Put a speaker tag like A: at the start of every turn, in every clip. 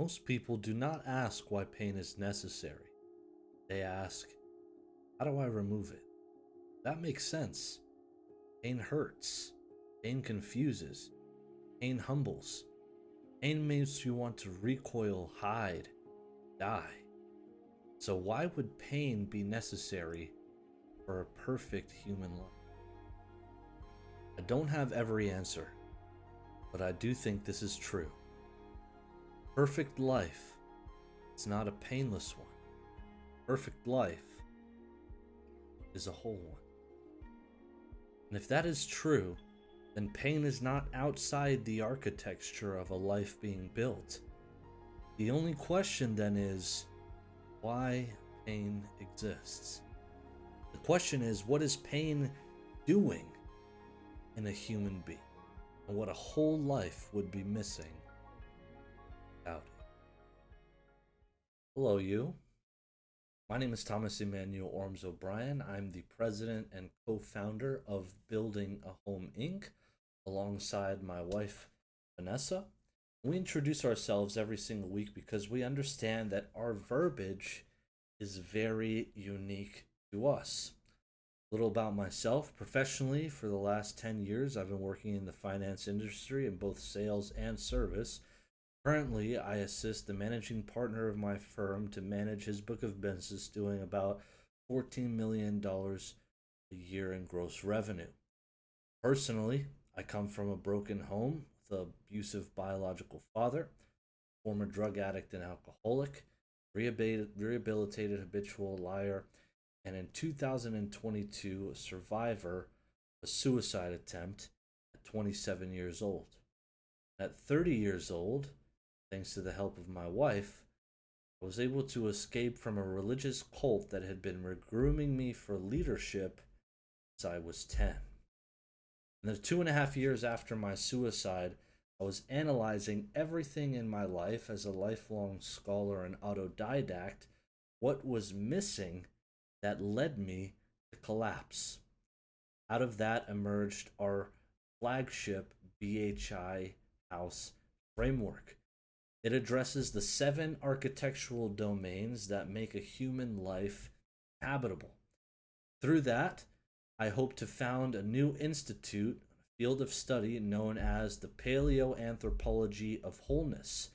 A: Most people do not ask why pain is necessary. They ask, how do I remove it? That makes sense. Pain hurts. Pain confuses. Pain humbles. Pain makes you want to recoil, hide, die. So, why would pain be necessary for a perfect human life? I don't have every answer, but I do think this is true. Perfect life is not a painless one. Perfect life is a whole one. And if that is true, then pain is not outside the architecture of a life being built. The only question then is why pain exists. The question is, what is pain doing in a human being? And what a whole life would be missing without it. Hello, you. My name is Thomas Emmanuel Orms O'Brien. I'm the president and co-founder of Building a Home Inc. alongside my wife, Vanessa. We introduce ourselves every single week because we understand that our verbiage is very unique to us. A little about myself. Professionally, for the last 10 years, I've been working in the finance industry in both sales and service. Currently, I assist the managing partner of my firm to manage his book of business, doing about $14 million a year in gross revenue. Personally, I come from a broken home with an abusive biological father, former drug addict and alcoholic, rehabilitated habitual liar, and in 2022, a survivor of a suicide attempt at 27 years old. At 30 years old, thanks to the help of my wife, I was able to escape from a religious cult that had been grooming me for leadership since I was 10. In the 2.5 years after my suicide, I was analyzing everything in my life as a lifelong scholar and autodidact, what was missing that led me to collapse. Out of that emerged our flagship BHI House framework. It addresses the 7 architectural domains that make a human life habitable. Through that, I hope to found a new institute, a field of study known as the Paleoanthropology of Wholeness,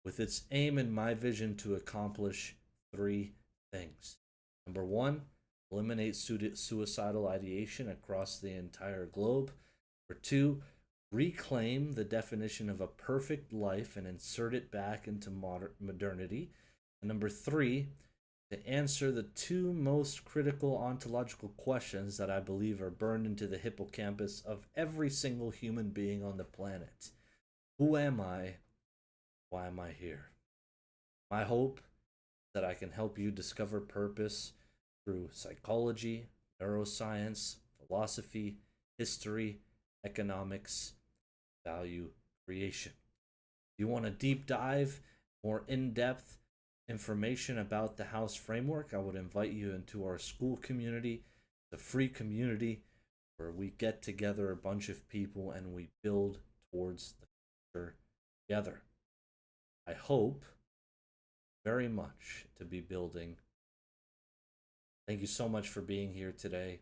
A: with its aim and my vision to accomplish 3 things. Number 1, eliminate suicidal ideation across the entire globe. Number 2, reclaim the definition of a perfect life and insert it back into modernity. And number 3, to answer the 2 most critical ontological questions that I believe are burned into the hippocampus of every single human being on the planet. Who am I? Why am I here? My hope is that I can help you discover purpose through psychology, neuroscience, philosophy, history, economics, value creation. If you want a deep dive, more in-depth information about the house framework, I would invite you into our school community. It's a free community where we get together a bunch of people and we build towards the future together. I hope very much to be building. Thank you so much for being here today.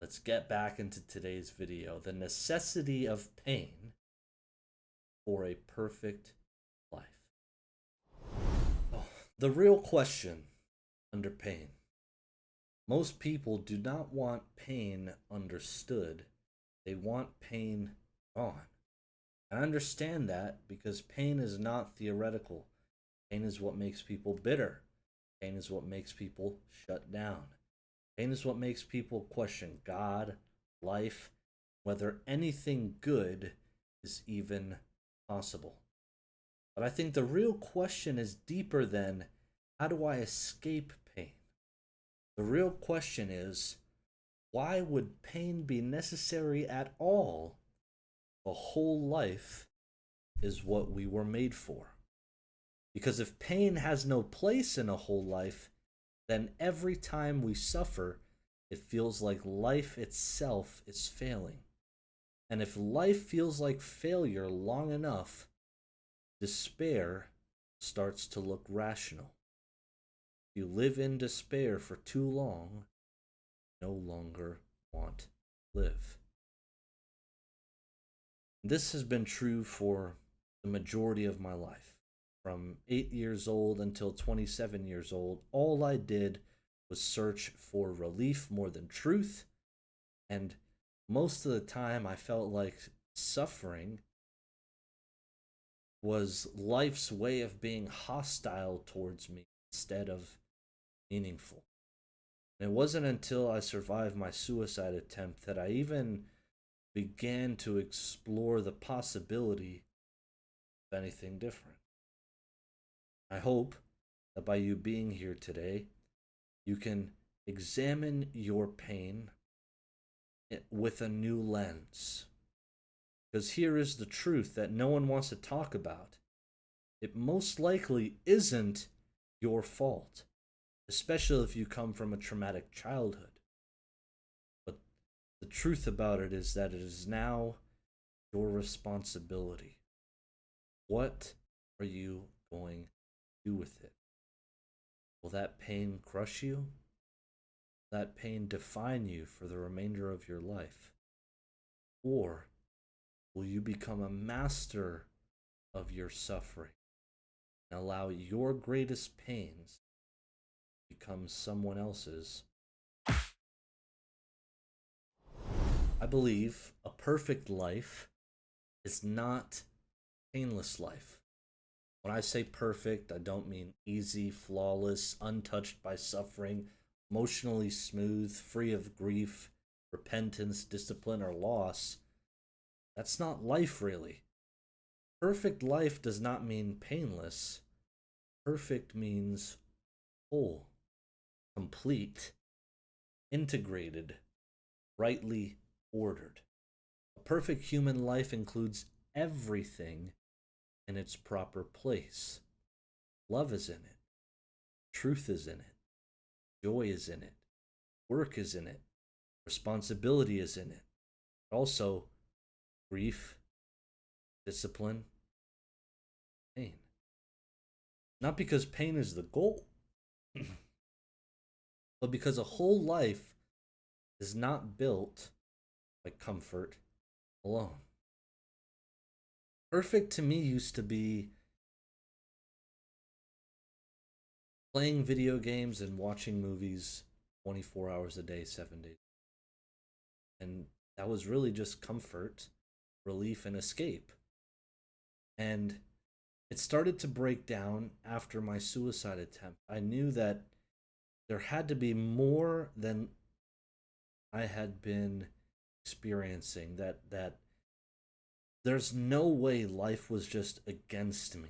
A: Let's get back into today's video. The necessity of pain for a perfect life. The real question under pain. Most people do not want pain understood. They want pain gone. I understand that because pain is not theoretical. Pain is what makes people bitter. Pain is what makes people shut down. Pain is what makes people question God, life, whether anything good is even possible. But I think the real question is deeper than how do I escape pain? The real question is, why would pain be necessary at all? A whole life is what we were made for. Because if pain has no place in a whole life, then every time we suffer, it feels like life itself is failing. And if life feels like failure long enough, despair starts to look rational. If you live in despair for too long, you no longer want to live. This has been true for the majority of my life. From 8 years old until 27 years old, all I did was search for relief more than truth. And most of the time, I felt like suffering was life's way of being hostile towards me instead of meaningful. And it wasn't until I survived my suicide attempt that I even began to explore the possibility of anything different. I hope that by you being here today, you can examine your pain with a new lens. Because here is the truth that no one wants to talk about. It most likely isn't your fault, especially if you come from a traumatic childhood. But the truth about it is that it is now your responsibility. What are you going to do with it? Will that pain crush you? Will that pain define you for the remainder of your life? Or will you become a master of your suffering and allow your greatest pains to become someone else's? I believe a perfect life is not painless life. When I say perfect, I don't mean easy, flawless, untouched by suffering, emotionally smooth, free of grief, repentance, discipline, or loss. That's not life, really. Perfect life does not mean painless. Perfect means whole, complete, integrated, rightly ordered. A perfect human life includes everything in its proper place. Love is in it, truth is in it, joy is in it, work is in it, responsibility is in it. Also, grief, discipline, pain. Not because pain is the goal, but because a whole life is not built by comfort alone. Perfect to me used to be playing video games and watching movies 24 hours a day, 7 days. And that was really just comfort, relief, and escape. And it started to break down after my suicide attempt. I knew that there had to be more than I had been experiencing, that there's no way life was just against me.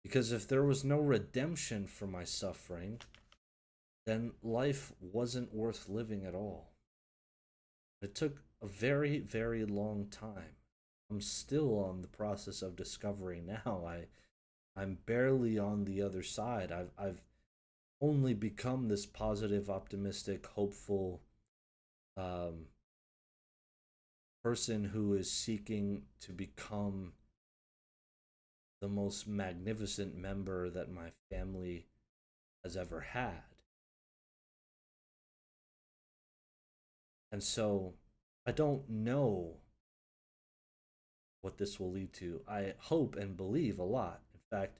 A: Because if there was no redemption for my suffering, then life wasn't worth living at all. It took a very, very long time. I'm still on the process of discovery now. I'm barely on the other side. I've only become this positive, optimistic, hopeful person who is seeking to become the most magnificent member that my family has ever had. And so I don't know what this will lead to. I hope and believe a lot. In fact,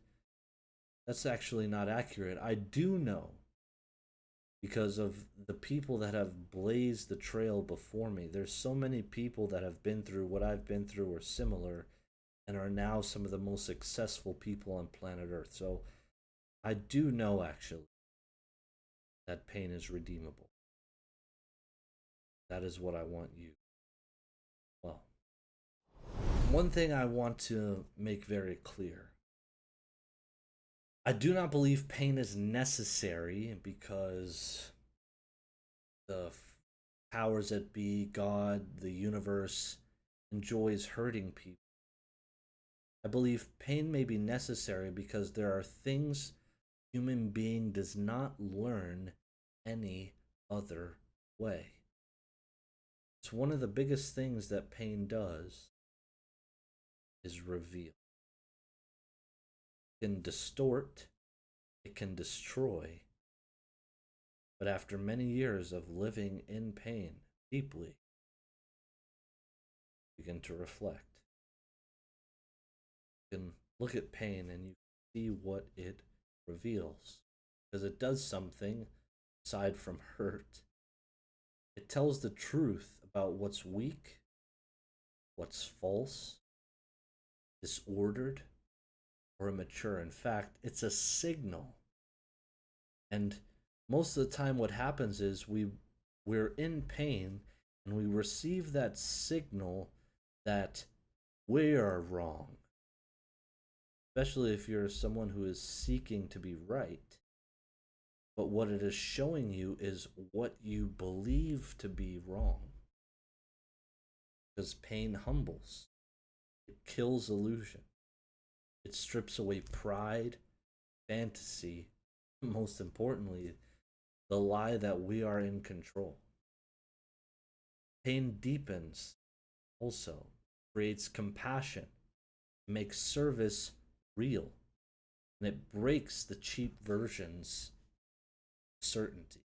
A: that's actually not accurate. I do know because of the people that have blazed the trail before me. There's so many people that have been through what I've been through or similar and are now some of the most successful people on planet Earth. So I do know actually that pain is redeemable. That is what I want you. Well, one thing I want to make very clear. I do not believe pain is necessary because the powers that be, God, the universe, enjoys hurting people. I believe pain may be necessary because there are things human being does not learn any other way. It's one of the biggest things that pain does is reveal. can distort, it can destroy. But after many years of living in pain deeply, begin to reflect. You can look at pain and you see what it reveals. Because it does something aside from hurt. It tells the truth about what's weak, what's false, disordered, or immature. In fact, it's a signal. And most of the time what happens is we're in pain and we receive that signal that we are wrong. Especially if you're someone who is seeking to be right. But what it is showing you is what you believe to be wrong. Because pain humbles, it kills illusion, it strips away pride, fantasy, most importantly, the lie that we are in control. Pain deepens, also creates compassion, makes service real, and it breaks the cheap versions of certainty.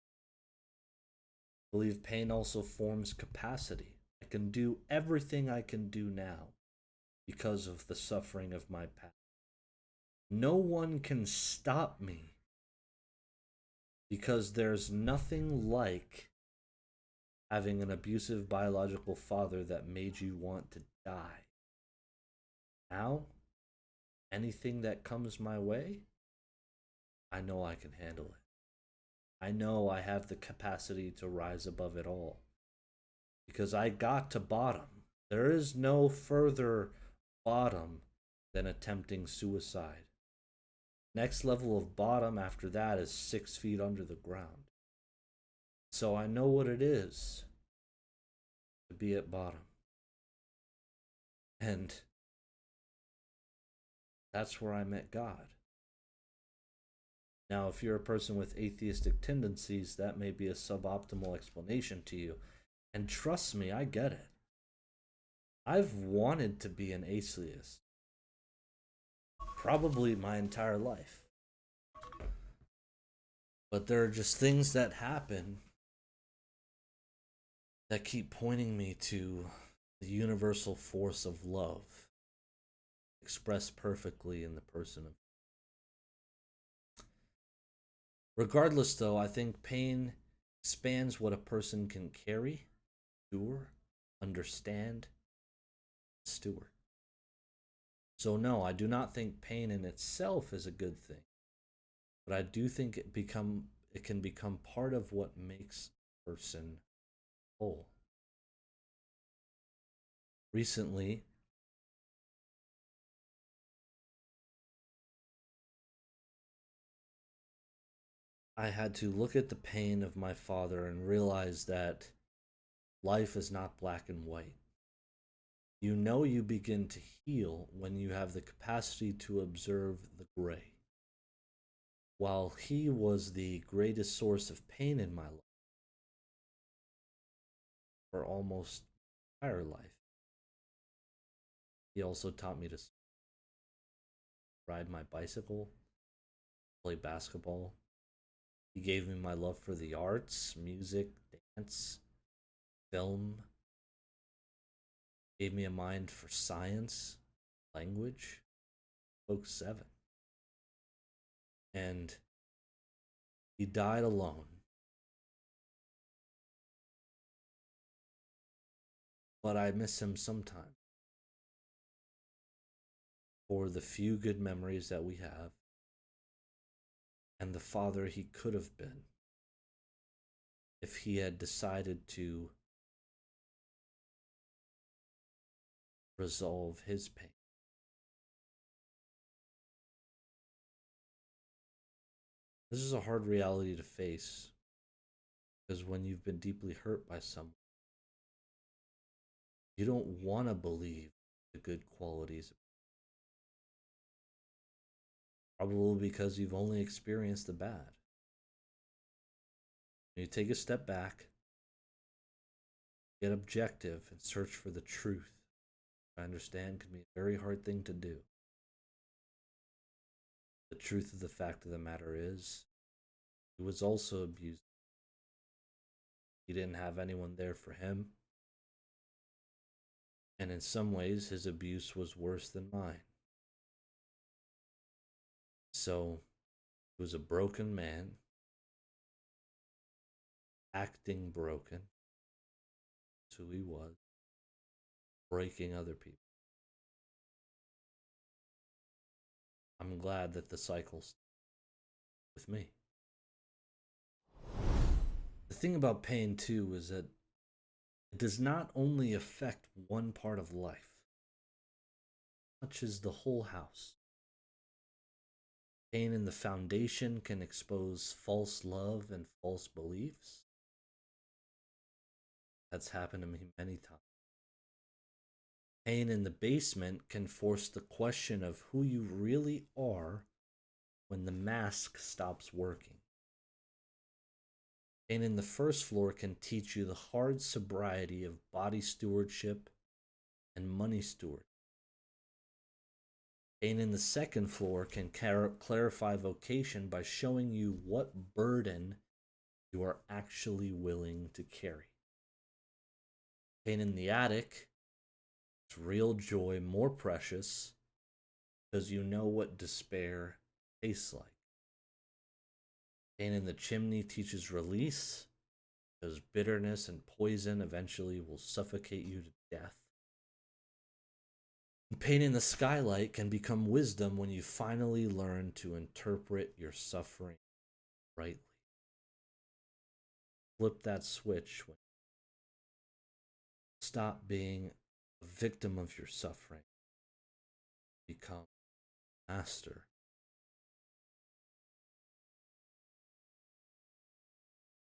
A: I believe pain also forms capacity. I can do everything I can do now because of the suffering of my past. No one can stop me because there's nothing like having an abusive biological father that made you want to die. Now, anything that comes my way, I know I can handle it. I know I have the capacity to rise above it all because I got to bottom. There is no further bottom than attempting suicide. Next level of bottom after that is 6 feet under the ground. So I know what it is to be at bottom. And that's where I met God. Now, if you're a person with atheistic tendencies, that may be a suboptimal explanation to you. And trust me, I get it. I've wanted to be an atheist probably my entire life. But there are just things that happen that keep pointing me to the universal force of love, expressed perfectly in the person of. Regardless, though, I think pain expands what a person can carry, endure, understand, steward. So no, I do not think pain in itself is a good thing, but I do think it can become part of what makes a person whole. Recently, I had to look at the pain of my father and realize that life is not black and white. You know you begin to heal when you have the capacity to observe the gray. While he was the greatest source of pain in my life for almost my entire life, he also taught me to ride my bicycle, play basketball. He gave me my love for the arts, music, dance, film. Gave me a mind for science, language. Spoke 7. And he died alone. But I miss him sometimes for the few good memories that we have and the father he could have been if he had decided to resolve his pain. This is a hard reality to face because when you've been deeply hurt by someone, you don't want to believe the good qualities, probably because you've only experienced the bad. You take a step back, get objective, and search for the truth. I understand can be a very hard thing to do. The truth of the fact of the matter is, he was also abused. He didn't have anyone there for him, and in some ways, his abuse was worse than mine. So, he was a broken man, acting broken. That's who he was, breaking other people. I'm glad that the cycle's with me. The thing about pain, too, is that it does not only affect one part of life, it touches the whole house. Pain in the foundation can expose false love and false beliefs. That's happened to me many times. Pain in the basement can force the question of who you really are when the mask stops working. Pain in the first floor can teach you the hard sobriety of body stewardship and money stewardship. Pain in the second floor can clarify vocation by showing you what burden you are actually willing to carry. Pain in the attic is real joy more precious because you know what despair tastes like. Pain in the chimney teaches release because bitterness and poison eventually will suffocate you to death. Pain in the skylight can become wisdom when you finally learn to interpret your suffering rightly. Flip that switch when you stop being a victim of your suffering, become master.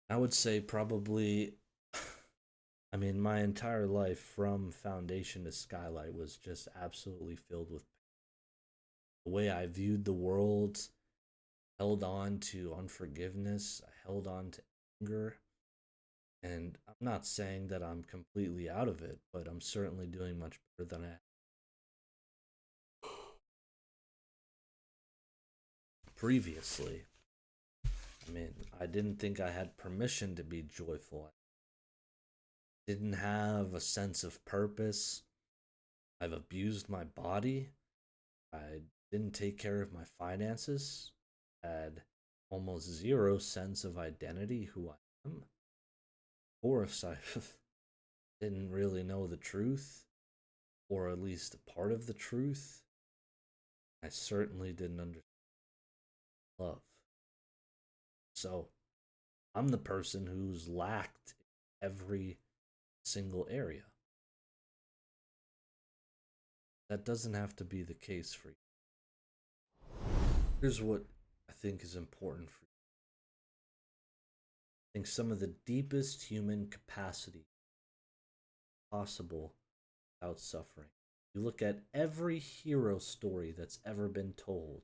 A: I would say probably, I mean, my entire life from foundation to skylight was just absolutely filled with pain. The way I viewed the world, held on to unforgiveness, I held on to anger. And I'm not saying that I'm completely out of it, but I'm certainly doing much better than I previously. I mean, I didn't think I had permission to be joyful. I didn't have a sense of purpose. I've abused my body. I didn't take care of my finances. I had almost zero sense of identity, who I am. Of course, I didn't really know the truth, or at least a part of the truth. I certainly didn't understand love. So I'm the person who's lacked every single area. That doesn't have to be the case for you. Here's what I think is important for you. I think some of the deepest human capacity possible without suffering. You look at every hero story that's ever been told.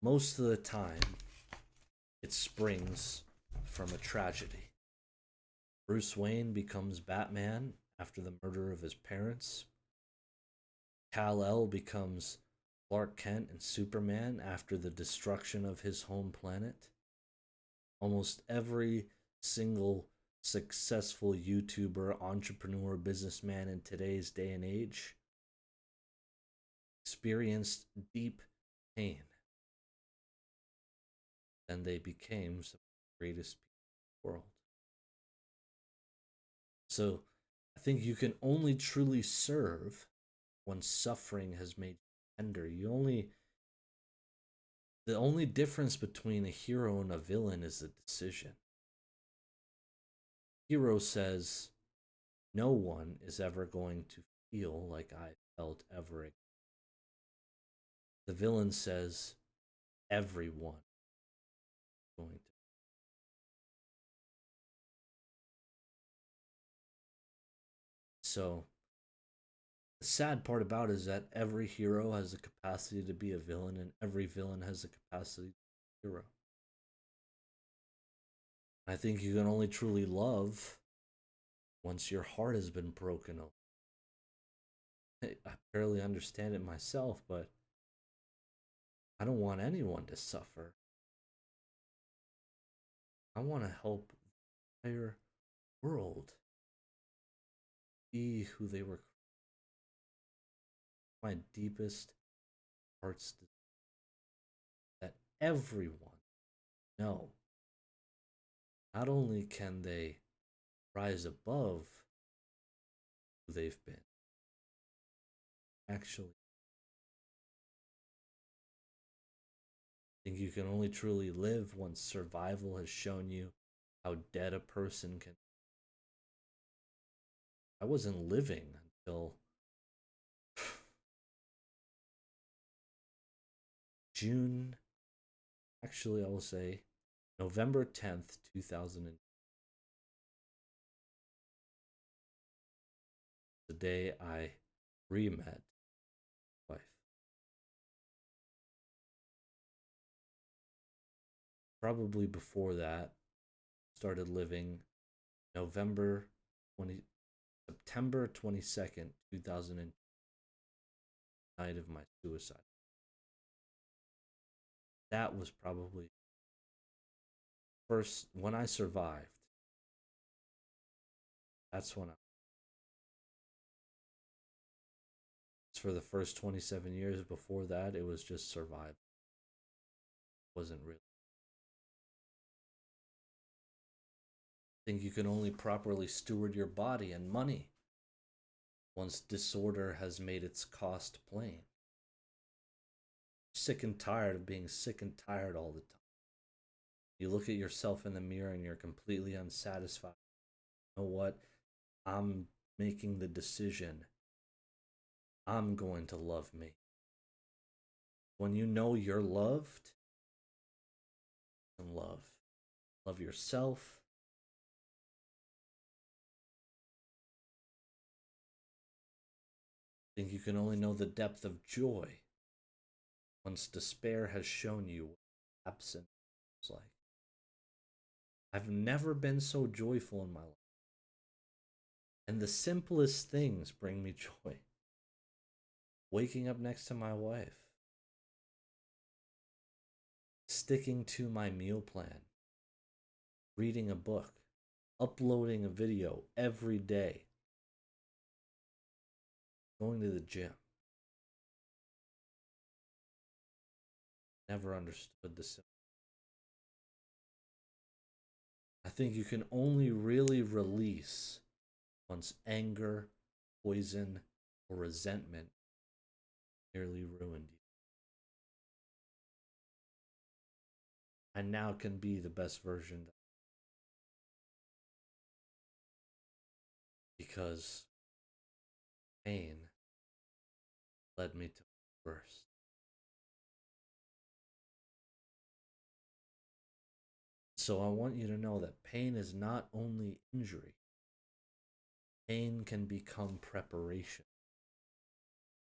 A: Most of the time, it springs from a tragedy. Bruce Wayne becomes Batman after the murder of his parents. Kal-El becomes Clark Kent and Superman after the destruction of his home planet. Almost every single successful YouTuber, entrepreneur, businessman in today's day and age experienced deep pain. And they became some of the greatest people in the world. So I think you can only truly serve when suffering has made you tender. The only difference between a hero and a villain is the decision. Hero says, no one is ever going to feel like I felt ever again. The villain says, everyone is going to. So the sad part about it is that every hero has the capacity to be a villain, and every villain has the capacity to be a hero. I think you can only truly love once your heart has been broken open. I barely understand it myself, but I I don't want anyone to suffer. I want to help the entire world be who they were. My deepest heart's desire that everyone know not only can they rise above who they've been, actually, I think you can only truly live once survival has shown you how dead a person can. I wasn't living until June, actually, I will say November 10th, 2000. The day I re-met my wife. Probably before that, started living November 20, September 22nd, 2000, night of my suicide. That was probably first when I survived. That's when I, for the first 27 years before that, it was just survival. It wasn't really. I think you can only properly steward your body and money once disorder has made its cost plain. Sick and tired of being sick and tired all the time. You look at yourself in the mirror and you're completely unsatisfied. You know what? I'm making the decision. I'm going to love me. When you know you're loved, and love yourself. I think you can only know the depth of joy once despair has shown you what absence is like. I've never been so joyful in my life. And the simplest things bring me joy. Waking up next to my wife, sticking to my meal plan, reading a book, uploading a video every day, going to the gym. Never understood the simple. I think you can only really release once anger, poison, or resentment nearly ruined you. I now can be the best version because pain led me to worse. So I want you to know that pain is not only injury, pain can become preparation.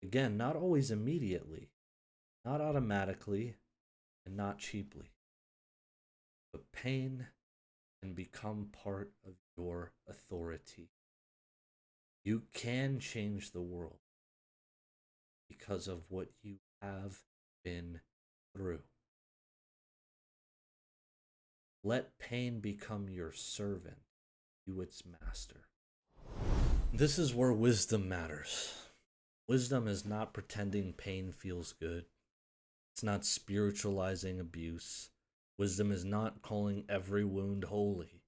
A: Again, not always immediately, not automatically, and not cheaply. But pain can become part of your authority. You can change the world because of what you have been through. Let pain become your servant, you its master. This is where wisdom matters. Wisdom is not pretending pain feels good. It's not spiritualizing abuse. Wisdom is not calling every wound holy.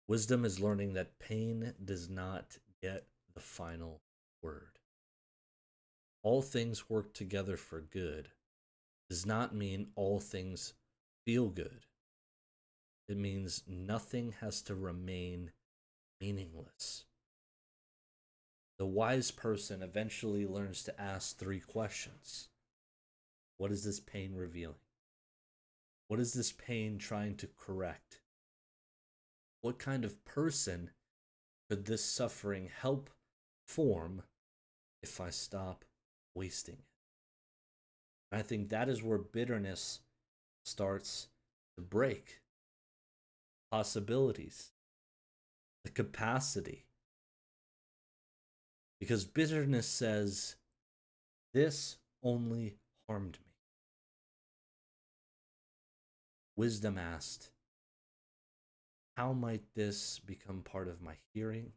A: Wisdom is learning that pain does not get the final word. All things work together for good does not mean all things feel good. It means nothing has to remain meaningless. The wise person eventually learns to ask 3 questions. What is this pain revealing? What is this pain trying to correct? What kind of person could this suffering help form if I stop wasting it? And I think that is where bitterness starts to break. Possibilities, the capacity. Because bitterness says, this only harmed me. Wisdom asked, how might this become part of my hearing,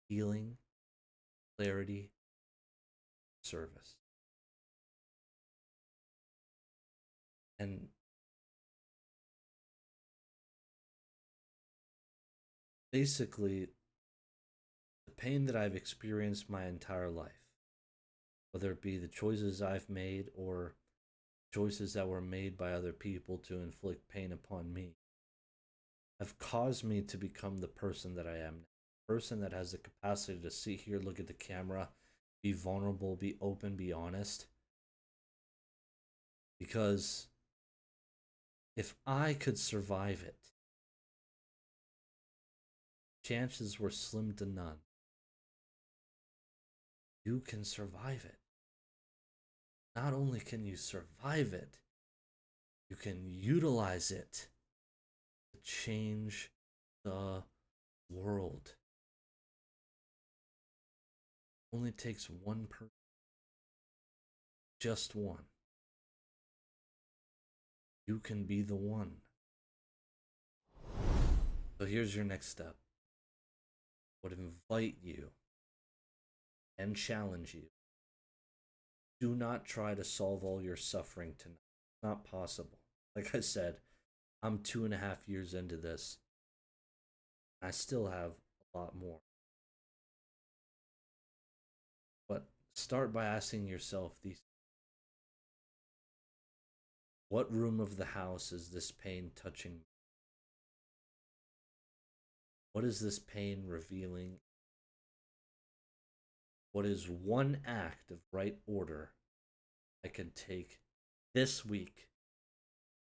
A: healing, clarity, service? And basically, the pain that I've experienced my entire life, whether it be the choices I've made or choices that were made by other people to inflict pain upon me, have caused me to become the person that I am now. A person that has the capacity to sit here, look at the camera, be vulnerable, be open, be honest. Because if I could survive it, chances were slim to none. You can survive it. Not only can you survive it, you can utilize it to change the world. It only takes one person, just one. You can be the one. So here's your next step. I would invite you and challenge you. Do not try to solve all your suffering tonight. It's not possible. Like I said, I'm 2.5 years into this. I still have a lot more. But start by asking yourself these: what room of the house is this pain touching? What is this pain revealing? What is one act of right order I can take this week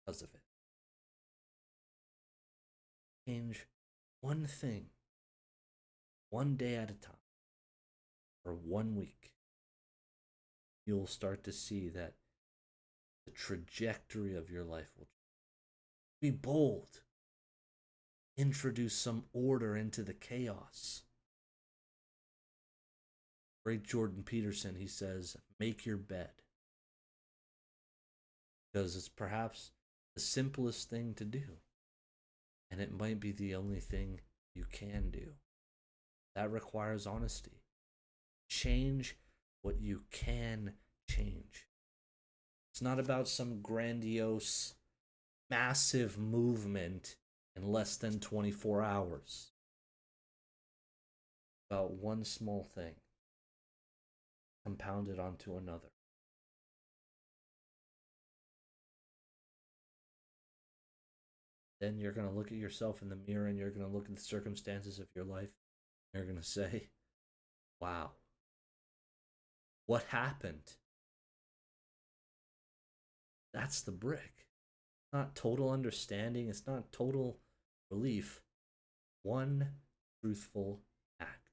A: because of it? Change one thing, one day at a time, or 1 week. You'll start to see that the trajectory of your life will change. Be bold. Introduce some order into the chaos. Great Jordan Peterson, he says, make your bed. Because it's perhaps the simplest thing to do. And it might be the only thing you can do. That requires honesty. Change what you can change. It's not about some grandiose, massive movement in less than 24 hours. About one small thing compounded onto another. Then you're going to look at yourself in the mirror and you're going to look at the circumstances of your life. And you're going to say, wow, what happened? That's the brick. It's not total understanding. It's not total relief. One truthful act.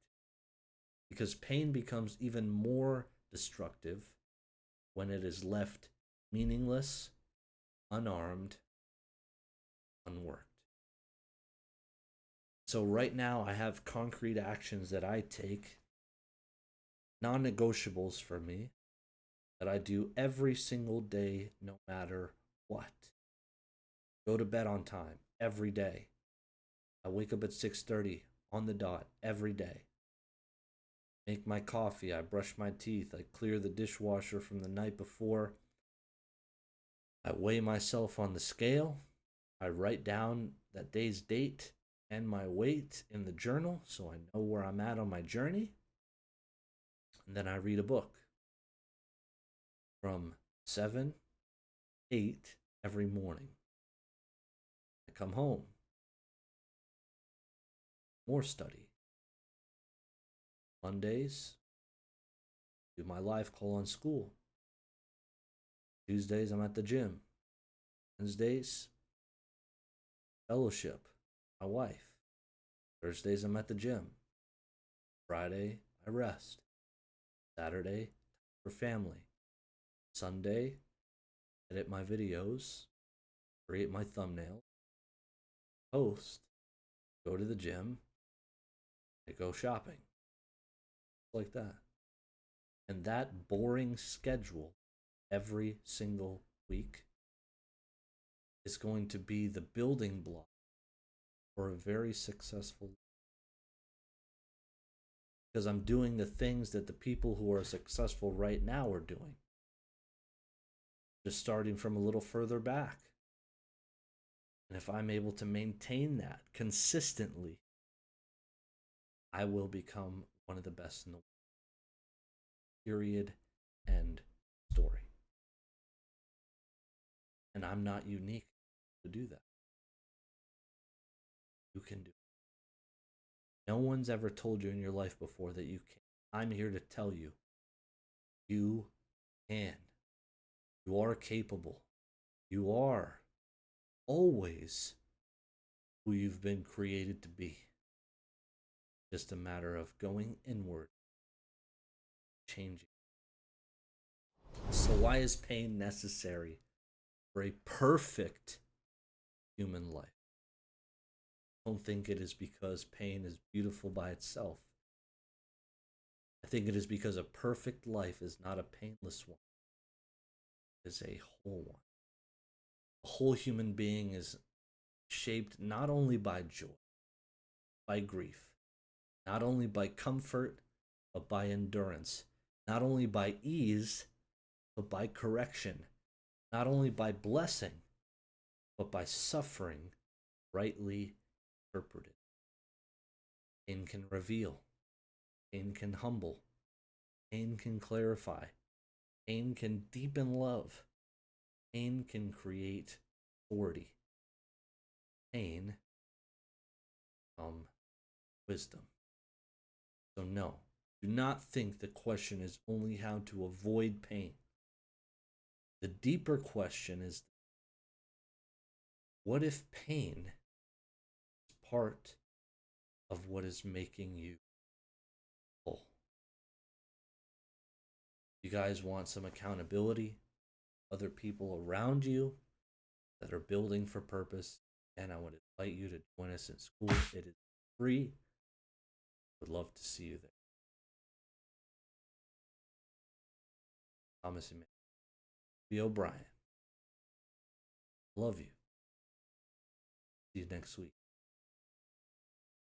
A: Because pain becomes even more destructive when it is left meaningless, unarmed, unworked. So right now I have concrete actions that I take, non-negotiables for me, that I do every single day no matter what. Go to bed on time every day. I wake up at 6:30 on the dot every day. Make my coffee, I brush my teeth, I clear the dishwasher from the night before. I weigh myself on the scale. I write down that day's date and my weight in the journal so I know where I'm at on my journey. And then I read a book from 7, 8 every morning. I come home. More study. Mondays, do my live call on school. Tuesdays, I'm at the gym. Wednesdays, fellowship, my wife. Thursdays, I'm at the gym. Friday, I rest. Saturday, for family. Sunday, edit my videos, create my thumbnail, post, go to the gym, I go shopping. Like that. And that boring schedule every single week is going to be the building block for a very successful life. Because I'm doing the things that the people who are successful right now are doing. Just starting from a little further back. And if I'm able to maintain that consistently, I will become one of the best in the world. Period. End story. And I'm not unique to do that. You can do it. No one's ever told you in your life before that you can. I'm here to tell you, you can. You are capable. You are always who you've been created to be. Just a matter of going inward, changing. So, why is pain necessary for a perfect human life? I don't think it is because pain is beautiful by itself. I think it is because a perfect life is not a painless one, it is a whole one. A whole human being is shaped not only by joy, by grief, not only by comfort, but by endurance, not only by ease, but by correction, not only by blessing, but by suffering rightly interpreted. Pain can reveal, pain can humble, pain can clarify, pain can deepen love, pain can create authority. Pain wisdom. So no, do not think the question is only how to avoid pain. The deeper question is, what if pain is part of what is making you whole? You guys want some accountability, other people around you that are building for purpose, and I would invite you to join us in school. It is free. Would love to see you there. Thomas and B. O'Brien. Love you. See you next week.